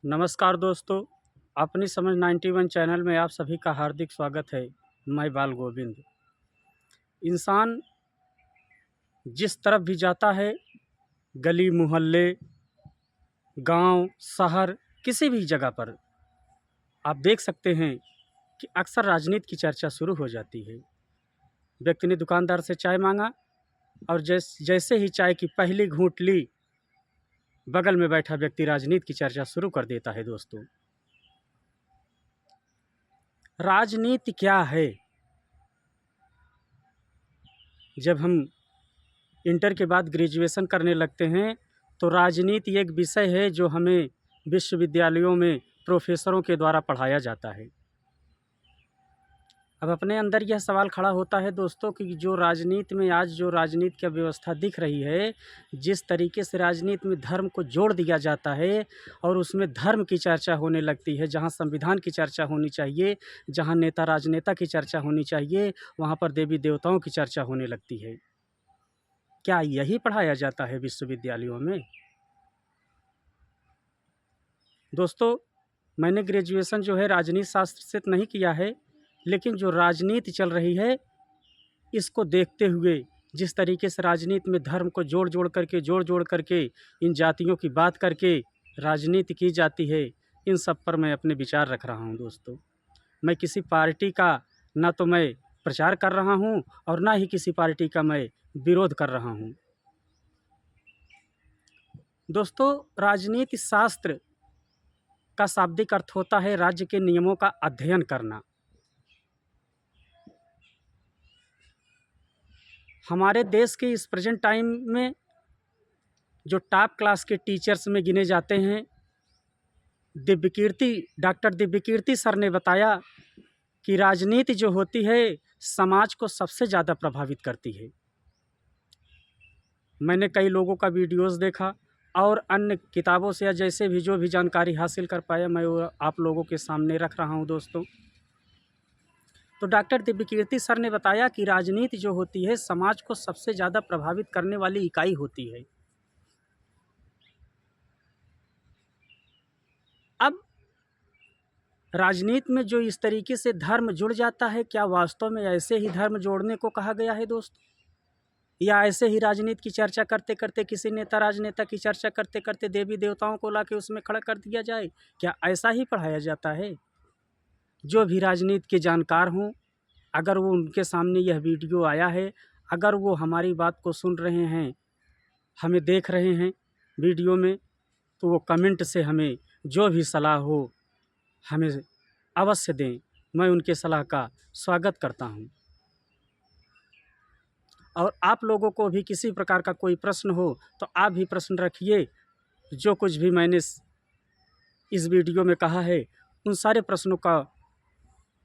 नमस्कार दोस्तों, अपनी समझ 91 चैनल में आप सभी का हार्दिक स्वागत है। मैं बाल गोविंद। इंसान जिस तरफ भी जाता है, गली मोहल्ले, गांव, शहर, किसी भी जगह पर आप देख सकते हैं कि अक्सर राजनीति की चर्चा शुरू हो जाती है। व्यक्ति ने दुकानदार से चाय मांगा और जैसे ही चाय की पहली घूंट ली, बगल में बैठा व्यक्ति राजनीति की चर्चा शुरू कर देता है। दोस्तों, राजनीति क्या है? जब हम इंटर के बाद ग्रेजुएशन करने लगते हैं तो राजनीति एक विषय है जो हमें विश्वविद्यालयों में प्रोफेसरों के द्वारा पढ़ाया जाता है। अब अपने अंदर यह सवाल खड़ा होता है दोस्तों कि जो राजनीति में आज जो राजनीति की व्यवस्था दिख रही है, जिस तरीके से राजनीति में धर्म को जोड़ दिया जाता है और उसमें धर्म की चर्चा होने लगती है, जहां संविधान की चर्चा होनी चाहिए, जहां नेता राजनेता की चर्चा होनी चाहिए, वहां पर देवी देवताओं की चर्चा होने लगती है। क्या यही पढ़ाया जाता है विश्वविद्यालयों में? दोस्तों, मैंने ग्रेजुएशन जो है राजनीति शास्त्र से तो नहीं किया है, लेकिन जो राजनीति चल रही है इसको देखते हुए, जिस तरीके से राजनीति में धर्म को जोड़ करके इन जातियों की बात करके राजनीति की जाती है, इन सब पर मैं अपने विचार रख रहा हूं। दोस्तों, मैं किसी पार्टी का ना तो मैं प्रचार कर रहा हूं और ना ही किसी पार्टी का मैं विरोध कर रहा हूं। दोस्तों, राजनीति शास्त्र का शाब्दिक अर्थ होता है राज्य के नियमों का अध्ययन करना। हमारे देश के इस प्रेजेंट टाइम में जो टॉप क्लास के टीचर्स में गिने जाते हैं, डॉक्टर दिव्यकीर्ति सर ने बताया कि राजनीति जो होती है समाज को सबसे ज़्यादा प्रभावित करती है। मैंने कई लोगों का वीडियोस देखा और अन्य किताबों से या जैसे भी जो भी जानकारी हासिल कर पाया मैं वो आप लोगों के सामने रख रहा हूं। दोस्तों, तो डॉक्टर दिव्यकीर्ति सर ने बताया कि राजनीति जो होती है समाज को सबसे ज़्यादा प्रभावित करने वाली इकाई होती है। अब राजनीति में जो इस तरीके से धर्म जुड़ जाता है, क्या वास्तव में ऐसे ही धर्म जोड़ने को कहा गया है दोस्तों? या ऐसे ही राजनीति की चर्चा करते करते, किसी नेता राजनेता की चर्चा करते करते देवी देवताओं को लाके उसमें खड़ा कर दिया जाए? क्या ऐसा ही पढ़ाया जाता है? जो भी राजनीति के जानकार हों, अगर वो उनके सामने यह वीडियो आया है, अगर वो हमारी बात को सुन रहे हैं, हमें देख रहे हैं वीडियो में, तो वो कमेंट से हमें जो भी सलाह हो हमें अवश्य दें। मैं उनके सलाह का स्वागत करता हूं। और आप लोगों को भी किसी प्रकार का कोई प्रश्न हो तो आप भी प्रश्न रखिए। जो कुछ भी मैंने इस वीडियो में कहा है उन सारे प्रश्नों का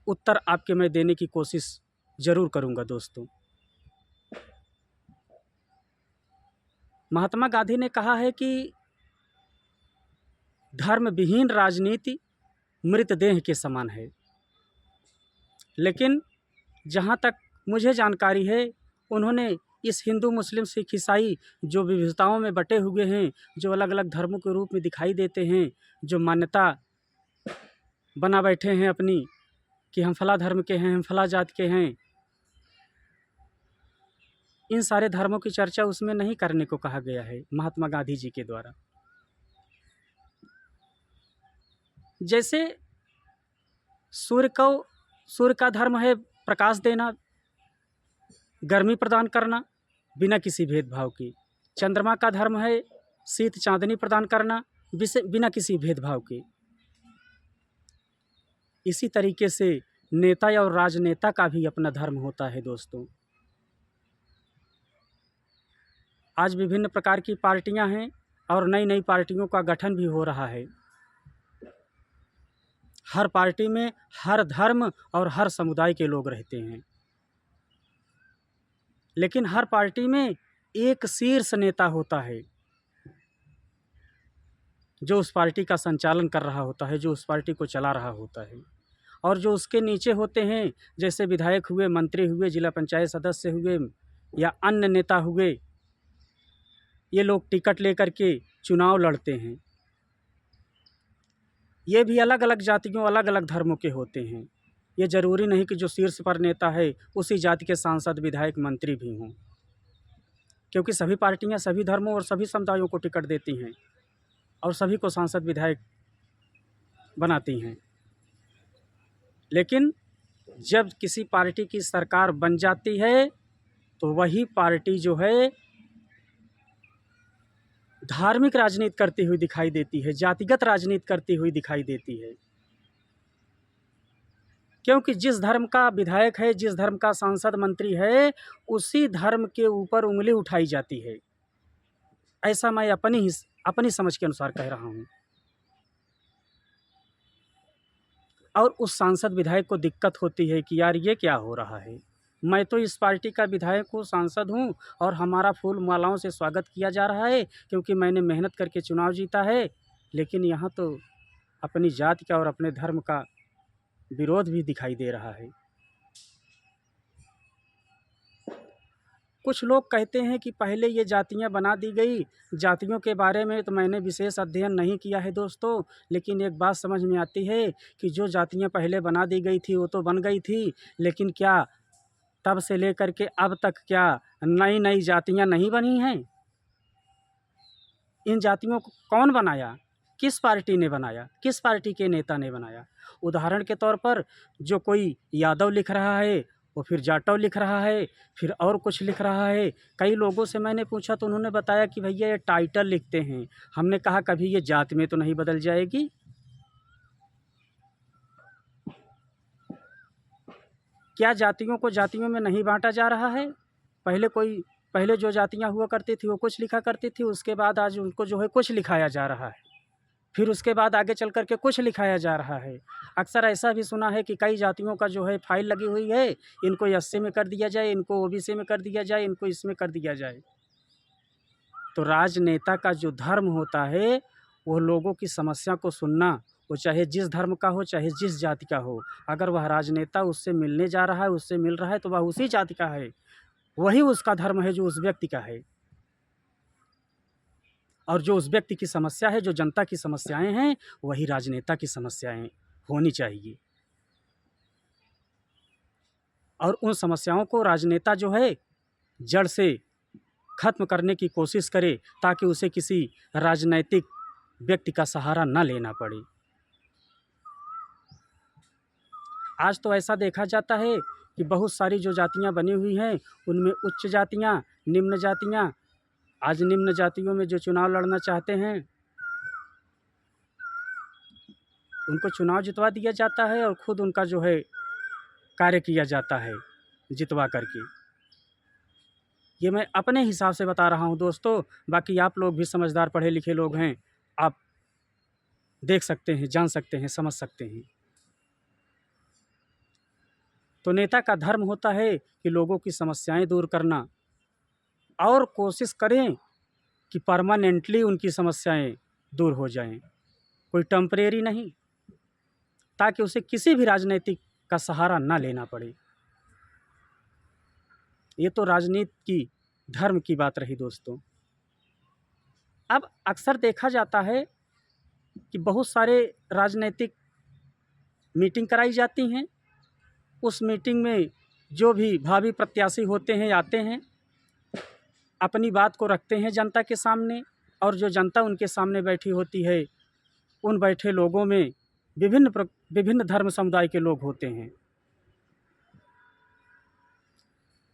उत्तर आपके मैं देने की कोशिश ज़रूर करूंगा। दोस्तों, महात्मा गांधी ने कहा है कि धर्म विहीन राजनीति मृतदेह के समान है। लेकिन जहाँ तक मुझे जानकारी है, उन्होंने इस हिंदू मुस्लिम सिख ईसाई जो विविधताओं में बटे हुए हैं, जो अलग अलग धर्मों के रूप में दिखाई देते हैं, जो मान्यता बना बैठे हैं अपनी कि हम फला धर्म के हैं, हम फला जात के हैं, इन सारे धर्मों की चर्चा उसमें नहीं करने को कहा गया है महात्मा गांधी जी के द्वारा। जैसे सूर्य का धर्म है प्रकाश देना, गर्मी प्रदान करना बिना किसी भेदभाव के। चंद्रमा का धर्म है शीत चांदनी प्रदान करना बिना किसी भेदभाव के। इसी तरीके से नेता और राजनेता का भी अपना धर्म होता है। दोस्तों, आज विभिन्न प्रकार की पार्टियां हैं और नई नई पार्टियों का गठन भी हो रहा है। हर पार्टी में हर धर्म और हर समुदाय के लोग रहते हैं, लेकिन हर पार्टी में एक शीर्ष नेता होता है जो उस पार्टी का संचालन कर रहा होता है, जो उस पार्टी को चला रहा होता है। और जो उसके नीचे होते हैं, जैसे विधायक हुए, मंत्री हुए, जिला पंचायत सदस्य हुए या अन्य नेता हुए, ये लोग टिकट लेकर के चुनाव लड़ते हैं। ये भी अलग अलग जातियों अलग अलग धर्मों के होते हैं। ये ज़रूरी नहीं कि जो शीर्ष पर नेता है उसी जाति के सांसद विधायक मंत्री भी हों, क्योंकि सभी पार्टियां सभी धर्मों और सभी समुदायों को टिकट देती हैं और सभी को सांसद विधायक बनाती हैं। लेकिन जब किसी पार्टी की सरकार बन जाती है तो वही पार्टी जो है धार्मिक राजनीति करती हुई दिखाई देती है, जातिगत राजनीति करती हुई दिखाई देती है। क्योंकि जिस धर्म का विधायक है, जिस धर्म का सांसद मंत्री है, उसी धर्म के ऊपर उंगली उठाई जाती है। ऐसा मैं अपनी समझ के अनुसार कह रहा हूँ। और उस सांसद विधायक को दिक्कत होती है कि यार ये क्या हो रहा है, मैं तो इस पार्टी का विधायक हूँ, सांसद हूँ और हमारा फूल मालाओं से स्वागत किया जा रहा है क्योंकि मैंने मेहनत करके चुनाव जीता है, लेकिन यहाँ तो अपनी जाति का और अपने धर्म का विरोध भी दिखाई दे रहा है। कुछ लोग कहते हैं कि पहले ये जातियां बना दी गई। जातियों के बारे में तो मैंने विशेष अध्ययन नहीं किया है दोस्तों, लेकिन एक बात समझ में आती है कि जो जातियां पहले बना दी गई थी वो तो बन गई थी, लेकिन क्या तब से लेकर के अब तक क्या नई नई जातियां नहीं बनी हैं? इन जातियों को कौन बनाया? किस पार्टी ने बनाया? किस पार्टी के नेता ने बनाया? उदाहरण के तौर पर जो कोई यादव लिख रहा है वो फिर जाटव लिख रहा है, फिर और कुछ लिख रहा है। कई लोगों से मैंने पूछा तो उन्होंने बताया कि भैया ये टाइटल लिखते हैं। हमने कहा कभी ये जाति में तो नहीं बदल जाएगी? क्या जातियों को जातियों में नहीं बांटा जा रहा है? पहले जो जातियां हुआ करती थी वो कुछ लिखा करती थी, उसके बाद आज उनको जो है कुछ लिखाया जा रहा है, फिर उसके बाद आगे चल कर के कुछ लिखाया जा रहा है। अक्सर ऐसा भी सुना है कि कई जातियों का जो है फाइल लगी हुई है, इनको एससी में कर दिया जाए, इनको ओबीसी में कर दिया जाए, इनको इसमें कर दिया जाए। तो राजनेता का जो धर्म होता है वो लोगों की समस्या को सुनना, वो चाहे जिस धर्म का हो चाहे जिस जाति का हो। अगर वह राजनेता उससे मिलने जा रहा है, उससे मिल रहा है, तो वह उसी जाति का है, वही उसका धर्म है जो उस व्यक्ति का है। और जो उस व्यक्ति की समस्या है, जो जनता की समस्याएं हैं, वही राजनेता की समस्याएं होनी चाहिए। और उन समस्याओं को राजनेता जो है जड़ से खत्म करने की कोशिश करे, ताकि उसे किसी राजनैतिक व्यक्ति का सहारा न लेना पड़े। आज तो ऐसा देखा जाता है कि बहुत सारी जो जातियां बनी हुई हैं उनमें उच्च जातियां, निम्न जातियां। आज निम्न जातियों में जो चुनाव लड़ना चाहते हैं उनको चुनाव जितवा दिया जाता है और ख़ुद उनका जो है कार्य किया जाता है जितवा करके। ये मैं अपने हिसाब से बता रहा हूँ दोस्तों, बाकी आप लोग भी समझदार पढ़े लिखे लोग हैं, आप देख सकते हैं, जान सकते हैं, समझ सकते हैं। तो नेता का धर्म होता है कि लोगों की समस्याएं दूर करना और कोशिश करें कि परमानेंटली उनकी समस्याएं दूर हो जाएं, कोई टेम्परेरी नहीं, ताकि उसे किसी भी राजनीतिक का सहारा ना लेना पड़े। ये तो राजनीति की धर्म की बात रही दोस्तों। अब अक्सर देखा जाता है कि बहुत सारे राजनीतिक मीटिंग कराई जाती हैं। उस मीटिंग में जो भी भावी प्रत्याशी होते हैं आते हैं, अपनी बात को रखते हैं जनता के सामने, और जो जनता उनके सामने बैठी होती है उन बैठे लोगों में विभिन्न धर्म समुदाय के लोग होते हैं।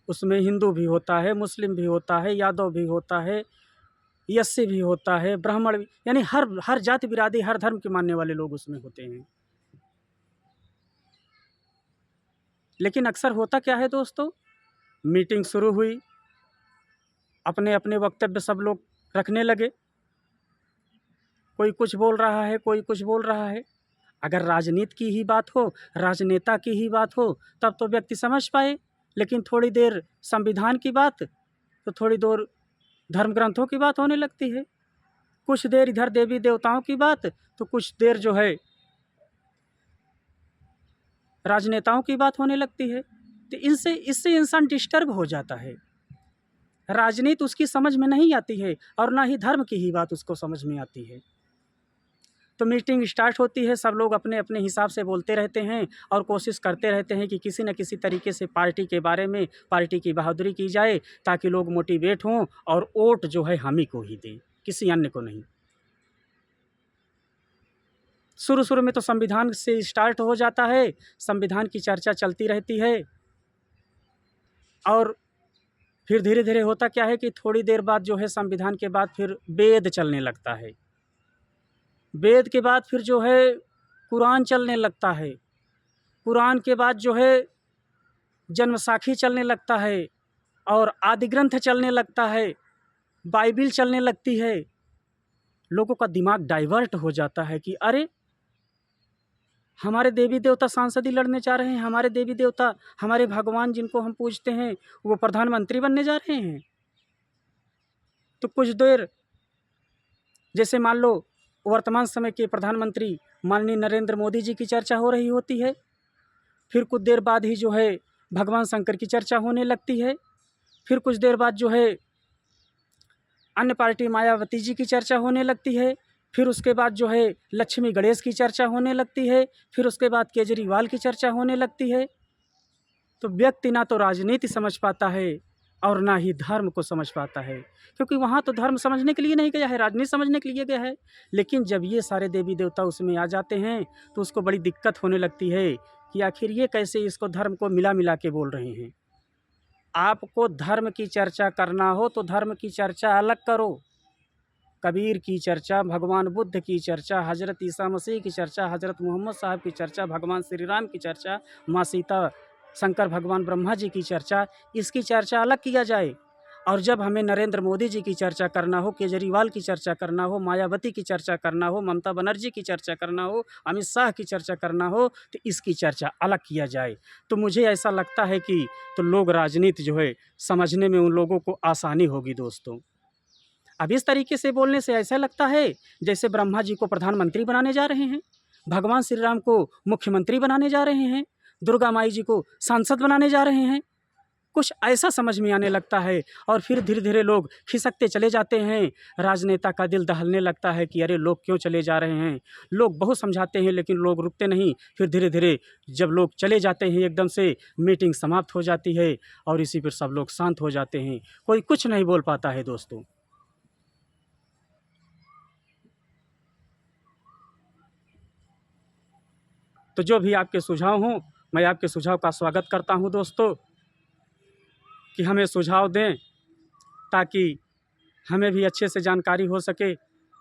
उसमें हिंदू भी होता है, मुस्लिम भी होता है, यादव भी होता है, एससी भी होता है, ब्राह्मण भी, यानी हर जाति बिरादरी, हर धर्म के मानने वाले लोग उसमें होते हैं। लेकिन अक्सर होता क्या है दोस्तों, मीटिंग शुरू हुई, अपने अपने वक्तव्य सब लोग रखने लगे, कोई कुछ बोल रहा है, कोई कुछ बोल रहा है। अगर राजनीति की ही बात हो, राजनेता की ही बात हो, तब तो व्यक्ति समझ पाए, लेकिन थोड़ी देर संविधान की बात, तो थोड़ी देर धर्म ग्रंथों की बात होने लगती है, कुछ देर इधर देवी देवताओं की बात, तो कुछ देर जो है राजनेताओं की बात होने लगती है। तो इससे इंसान डिस्टर्ब हो जाता है। राजनीति उसकी समझ में नहीं आती है और ना ही धर्म की ही बात उसको समझ में आती है। तो मीटिंग स्टार्ट होती है, सब लोग अपने अपने हिसाब से बोलते रहते हैं और कोशिश करते रहते हैं कि किसी न किसी तरीके से पार्टी के बारे में, पार्टी की बहादुरी की जाए ताकि लोग मोटिवेट हों और वोट जो है हम ही को ही दें, किसी अन्य को नहीं। शुरू शुरू में तो संविधान से स्टार्ट हो जाता है, संविधान की चर्चा चलती रहती है और फिर धीरे धीरे होता क्या है कि थोड़ी देर बाद जो है संविधान के बाद फिर वेद चलने लगता है, वेद के बाद फिर जो है कुरान चलने लगता है, कुरान के बाद जो है जन्मसाखी चलने लगता है और आदि ग्रंथ चलने लगता है, बाइबिल चलने लगती है। लोगों का दिमाग डाइवर्ट हो जाता है कि अरे हमारे देवी देवता सांसदी लड़ने जा रहे हैं, हमारे देवी देवता, हमारे भगवान जिनको हम पूजते हैं वो प्रधानमंत्री बनने जा रहे हैं। तो कुछ देर जैसे मान लो वर्तमान समय के प्रधानमंत्री माननीय नरेंद्र मोदी जी की चर्चा हो रही होती है, फिर कुछ देर बाद ही जो है भगवान शंकर की चर्चा होने लगती है, फिर कुछ देर बाद जो है अन्य पार्टी मायावती जी की चर्चा होने लगती है, फिर उसके बाद जो है लक्ष्मी गणेश की चर्चा होने लगती है, फिर उसके बाद केजरीवाल की चर्चा होने लगती है। तो व्यक्ति ना तो राजनीति समझ पाता है और ना ही धर्म को समझ पाता है, क्योंकि वहाँ तो धर्म समझने के लिए नहीं गया है, राजनीति समझने के लिए गया है। लेकिन जब ये सारे देवी देवता उसमें आ जाते हैं तो उसको बड़ी दिक्कत होने लगती है कि आखिर ये कैसे इसको धर्म को मिला मिला के बोल रहे हैं। आपको धर्म की चर्चा करना हो तो धर्म की चर्चा अलग करो। कबीर की चर्चा, भगवान बुद्ध की चर्चा, हज़रत ईसा मसीह की चर्चा, हज़रत मोहम्मद साहब की चर्चा, भगवान श्री राम की चर्चा, माँ सीता, शंकर भगवान ब्रह्मा जी की चर्चा, इसकी चर्चा अलग किया जाए। और जब हमें नरेंद्र मोदी जी की चर्चा करना हो, केजरीवाल की चर्चा करना हो, मायावती की चर्चा करना हो, ममता बनर्जी की चर्चा करना हो, अमित शाह की चर्चा करना हो, तो इसकी चर्चा अलग किया जाए। तो मुझे ऐसा लगता है कि तो लोग राजनीति जो है समझने में उन लोगों को आसानी होगी दोस्तों। अब इस तरीके से बोलने से ऐसा लगता है जैसे ब्रह्मा जी को प्रधानमंत्री बनाने जा रहे हैं, भगवान श्री राम को मुख्यमंत्री बनाने जा रहे हैं, दुर्गा माई जी को सांसद बनाने जा रहे हैं, कुछ ऐसा समझ में आने लगता है। और फिर धीरे धीरे लोग खिसकते चले जाते हैं, राजनेता का दिल दहलने लगता है कि अरे लोग क्यों चले जा रहे हैं। लोग बहुत समझाते हैं लेकिन लोग रुकते नहीं। फिर धीरे धीरे जब लोग चले जाते हैं एकदम से मीटिंग समाप्त हो जाती है और इसी पर सब लोग शांत हो जाते हैं, कोई कुछ नहीं बोल पाता है दोस्तों। तो जो भी आपके सुझाव हों, मैं आपके सुझाव का स्वागत करता हूं दोस्तों, कि हमें सुझाव दें ताकि हमें भी अच्छे से जानकारी हो सके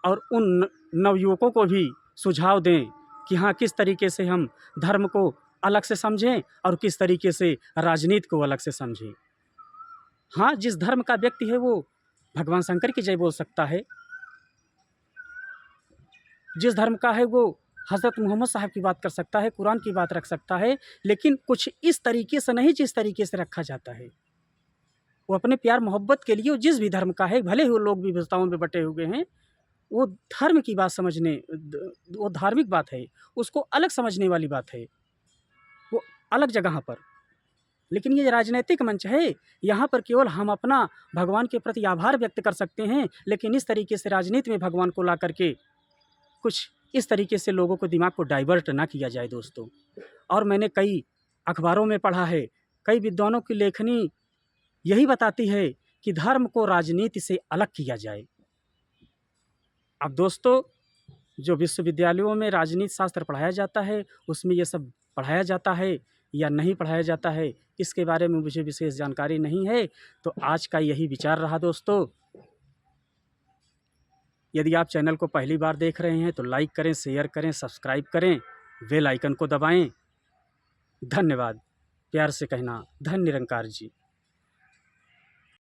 और उन नवयुवकों को भी सुझाव दें कि हाँ किस तरीके से हम धर्म को अलग से समझें और किस तरीके से राजनीति को अलग से समझें। हाँ, जिस धर्म का व्यक्ति है वो भगवान शंकर की जय बोल सकता है, जिस धर्म का है वो हज़रत मोहम्मद साहब की बात कर सकता है, कुरान की बात रख सकता है, लेकिन कुछ इस तरीके से नहीं जिस तरीके से रखा जाता है। वो अपने प्यार मोहब्बत के लिए जिस भी धर्म का है, भले ही वो लोग विविधताओं में बटे हुए हैं, वो धर्म की बात समझने, वो धार्मिक बात है, उसको अलग समझने वाली बात है, वो अलग जगह पर। लेकिन ये राजनीतिक मंच है, यहाँ पर केवल हम अपना भगवान के प्रति आभार व्यक्त कर सकते हैं, लेकिन इस तरीके से राजनीति में भगवान को ला करके कुछ इस तरीके से लोगों को दिमाग को डाइवर्ट ना किया जाए दोस्तों। और मैंने कई अखबारों में पढ़ा है, कई विद्वानों की लेखनी यही बताती है कि धर्म को राजनीति से अलग किया जाए। अब दोस्तों, जो विश्वविद्यालयों में राजनीति शास्त्र पढ़ाया जाता है उसमें ये सब पढ़ाया जाता है या नहीं पढ़ाया जाता है, इसके बारे में मुझे विशेष जानकारी नहीं है। तो आज का यही विचार रहा दोस्तों। यदि आप चैनल को पहली बार देख रहे हैं तो लाइक करें, शेयर करें, सब्सक्राइब करें, बेल आइकन को दबाएं। धन्यवाद। प्यार से कहना धन्य निरंकार जी।